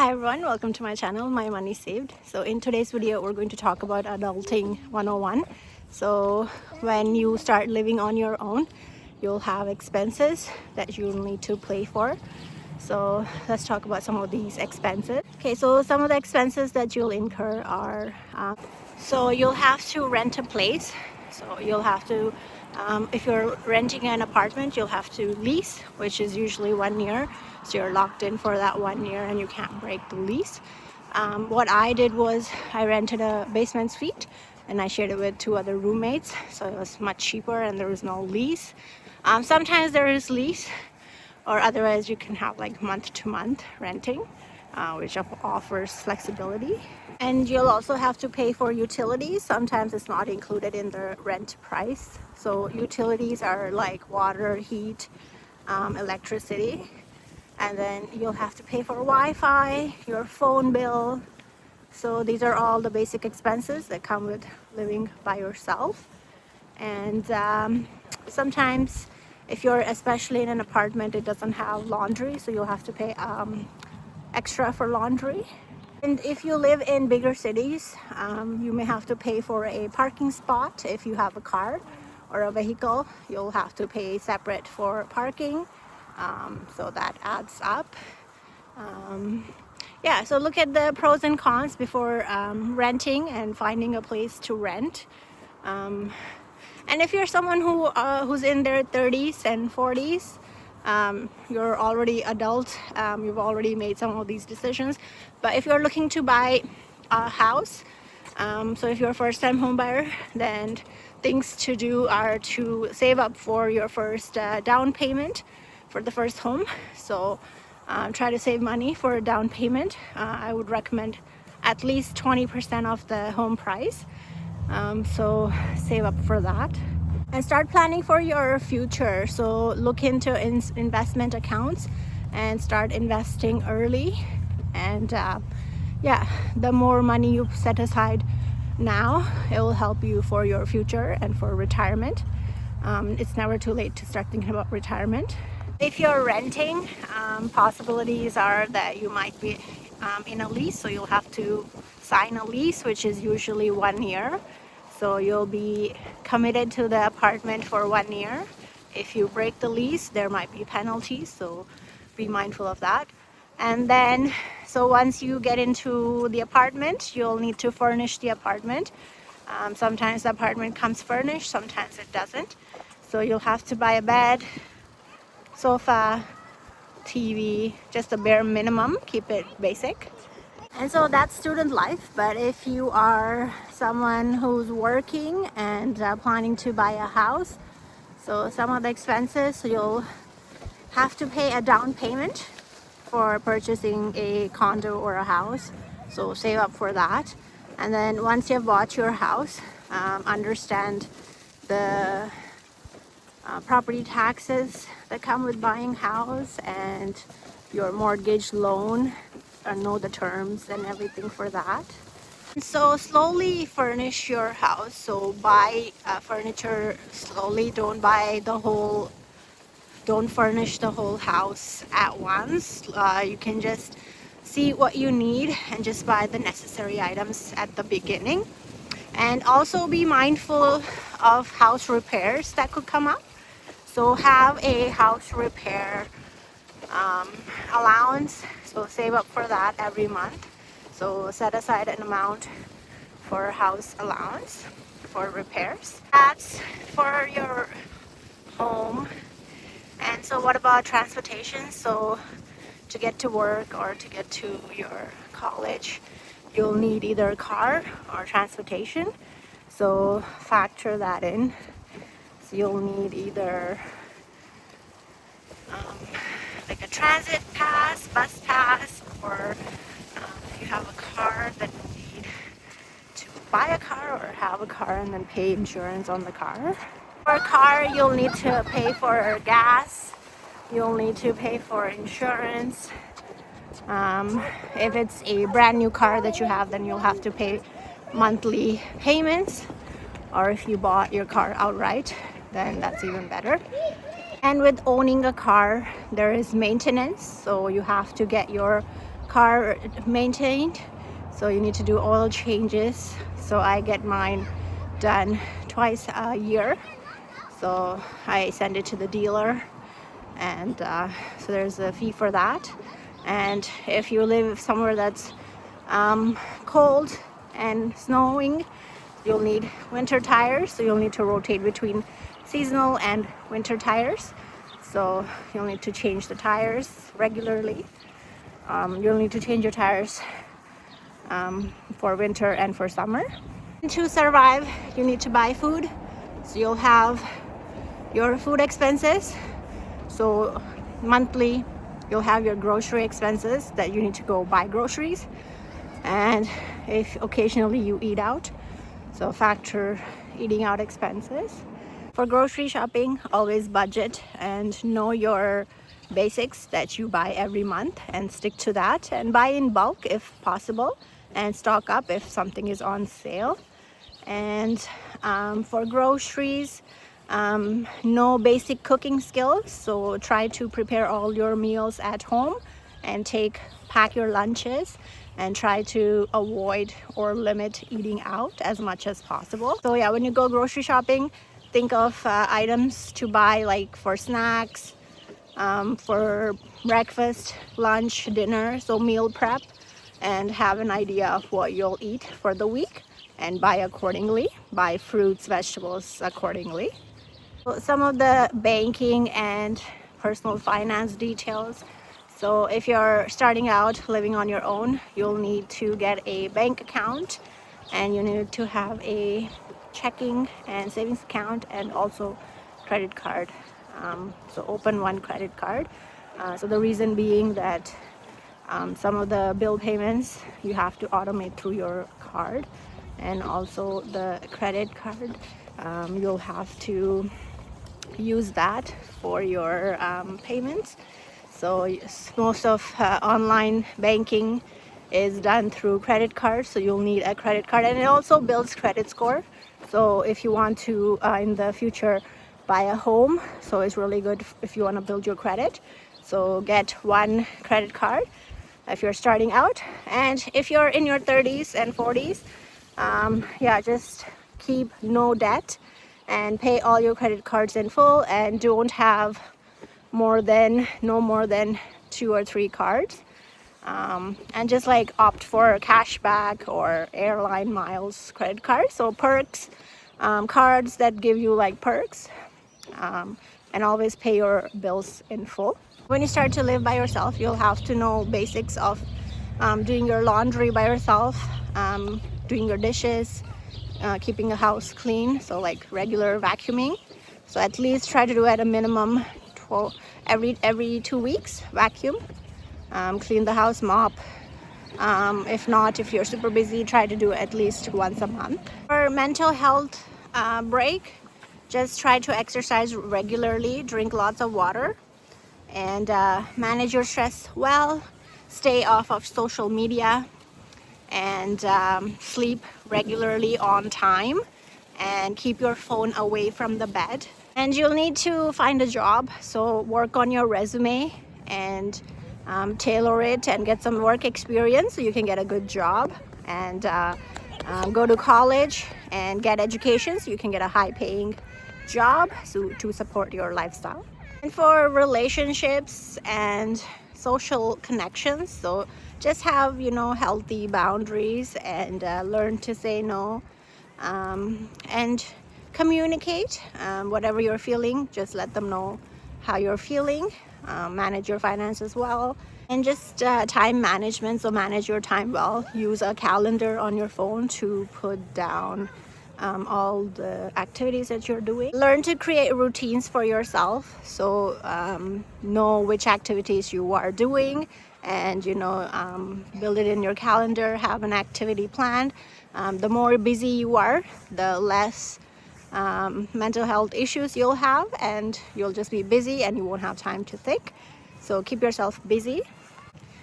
Hi everyone, welcome to my channel, My Money Saved. So in today's video, we're going to talk about adulting 101. So when you start living on your own, you'll have expenses that you'll need to pay for. So let's talk about some of these expenses. Okay, so some of the expenses that you'll incur are, so you'll have to rent a place. So you'll have to, if you're renting an apartment, you'll have to lease, which is usually 1 year. So you're locked in for that 1 year and you can't break the lease. What I did was I rented a basement suite and I shared it with 2 other roommates. So it was much cheaper and there was no lease. Sometimes there is lease, or otherwise you can have like month to month renting, which offers flexibility. And you'll also have to pay for utilities. Sometimes it's not included in the rent price. So utilities are like water, heat, electricity. And then you'll have to pay for Wi-Fi, your phone bill. So these are all the basic expenses that come with living by yourself. And sometimes if you're especially in an apartment, it doesn't have laundry, so you'll have to pay extra for laundry. And if you live in bigger cities, you may have to pay for a parking spot. If you have a car or a vehicle, you'll have to pay separate for parking. So that adds up. Yeah, so look at the pros and cons before renting and finding a place to rent. And if you're someone who's in their 30s and 40s, you're already adult, you've already made some of these decisions. But if you're looking to buy a house, so if you're a first-time home buyer, then things to do are to save up for your first down payment for the first home. So try to save money for a down payment. I would recommend at least 20% of the home price. So save up for that and start planning for your future. So look into investment accounts and start investing early. And yeah, the more money you set aside now, it will help you for your future and for retirement. It's never too late to start thinking about retirement. If you're renting, possibilities are that you might be in a lease, so you'll have to sign a lease, which is usually 1 year. So you'll be committed to the apartment for 1 year. If you break the lease, there might be penalties, so be mindful of that. And then, so once you get into the apartment, you'll need to furnish the apartment. Sometimes the apartment comes furnished, sometimes it doesn't. So you'll have to buy a bed, sofa, TV, just a bare minimum, keep it basic. And so that's student life. But if you are someone who's working and planning to buy a house, so some of the expenses, so you'll have to pay a down payment for purchasing a condo or a house. So save up for that. And then once you've bought your house, understand the property taxes that come with buying house and your mortgage loan, know the terms and everything for that. So slowly furnish your house. So buy furniture slowly. Don't furnish the whole house at once. You can just see what you need and just buy the necessary items at the beginning. And also be mindful of house repairs that could come up. So have a house repair allowance. So save up for that every month. So set aside an amount for house allowance for repairs. That's for your home. And so what about transportation? So to get to work or to get to your college, you'll need either a car or transportation. So factor that in. So you'll need either like a transit pass, bus pass, or if you have a car, then you need to buy a car or have a car and then pay insurance on the car. For a car, you'll need to pay for gas, you'll need to pay for insurance. If it's a brand new car that you have, then you'll have to pay monthly payments. Or if you bought your car outright, then that's even better. And with owning a car, there is maintenance, so you have to get your car maintained, so you need to do oil changes. So I get mine done twice a year, so I send it to the dealer, and so there's a fee for that. And if you live somewhere that's cold and snowing, you'll need winter tires, so you'll need to rotate between seasonal and winter tires. So you'll need to change the tires regularly. You'll need to change your tires for winter and for summer. And to survive, you need to buy food. So you'll have your food expenses. So monthly, you'll have your grocery expenses that you need to go buy groceries. And if occasionally you eat out, so factor eating out expenses. For grocery shopping, always budget and know your basics that you buy every month and stick to that, and buy in bulk if possible, and stock up if something is on sale. And for groceries, know basic cooking skills, so try to prepare all your meals at home and pack your lunches, and try to avoid or limit eating out as much as possible. So yeah, when you go grocery shopping, think of items to buy, like for snacks, for breakfast, lunch, dinner, so meal prep, and have an idea of what you'll eat for the week and buy accordingly. Buy fruits, vegetables accordingly. So some of the banking and personal finance details. So if you're starting out living on your own, you'll need to get a bank account, and you need to have a checking and savings account, and also credit card. So open one credit card. So the reason being that some of the bill payments you have to automate through your card, and also the credit card, you'll have to use that for your payments. So most of online banking is done through credit cards, so you'll need a credit card, and it also builds credit score. So if you want to in the future buy a home, so it's really good if you want to build your credit. So get one credit card if you're starting out. And if you're in your 30s and 40s, yeah, just keep no debt and pay all your credit cards in full, and don't have no more than 2 or 3 cards, and just like opt for cashback or airline miles credit cards, so perks, cards that give you like perks, and always pay your bills in full. When you start to live by yourself, you'll have to know basics of doing your laundry by yourself, doing your dishes, keeping a house clean, so like regular vacuuming. So at least try to do at a minimum every 2 weeks, vacuum, clean the house, mop. If not, if you're super busy, try to do at least once a month. For mental health break, just try to exercise regularly, drink lots of water, and manage your stress well. Stay off of social media, and sleep regularly on time, and keep your phone away from the bed. And you'll need to find a job, so work on your resume and tailor it and get some work experience so you can get a good job, and go to college and get education so you can get a high-paying job to support your lifestyle. And for relationships and social connections, so just have healthy boundaries, and learn to say no, and communicate whatever you're feeling. Just let them know how you're feeling. Manage your finances well, and just time management, so manage your time well. Use a calendar on your phone to put down all the activities that you're doing. Learn to create routines for yourself, so know which activities you are doing, and build it in your calendar. Have an activity planned. The more busy you are, the less mental health issues you'll have, and you'll just be busy and you won't have time to think. So keep yourself busy.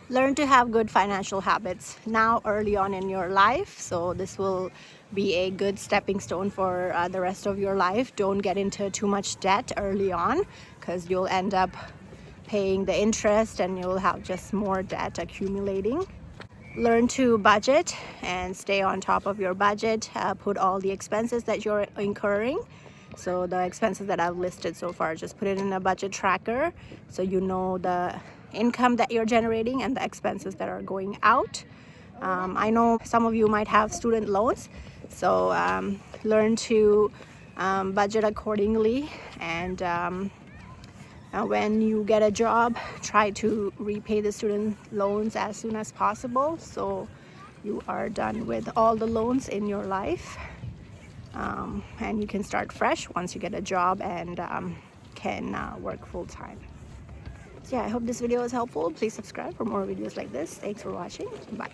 Learn to have good financial habits now, early on in your life, so this will be a good stepping stone for the rest of your life. Don't get into too much debt early on, because you'll end up paying the interest, and you'll have just more debt accumulating. Learn to budget and stay on top of your budget. Put all the expenses that you're incurring. So the expenses that I've listed so far, just put it in a budget tracker so you know the income that you're generating and the expenses that are going out. I know some of you might have student loans, so learn to budget accordingly, and when you get a job, try to repay the student loans as soon as possible so you are done with all the loans in your life, and you can start fresh once you get a job and can work full-time. So yeah, I hope this video was helpful. Please subscribe for more videos like this. Thanks for watching. Bye.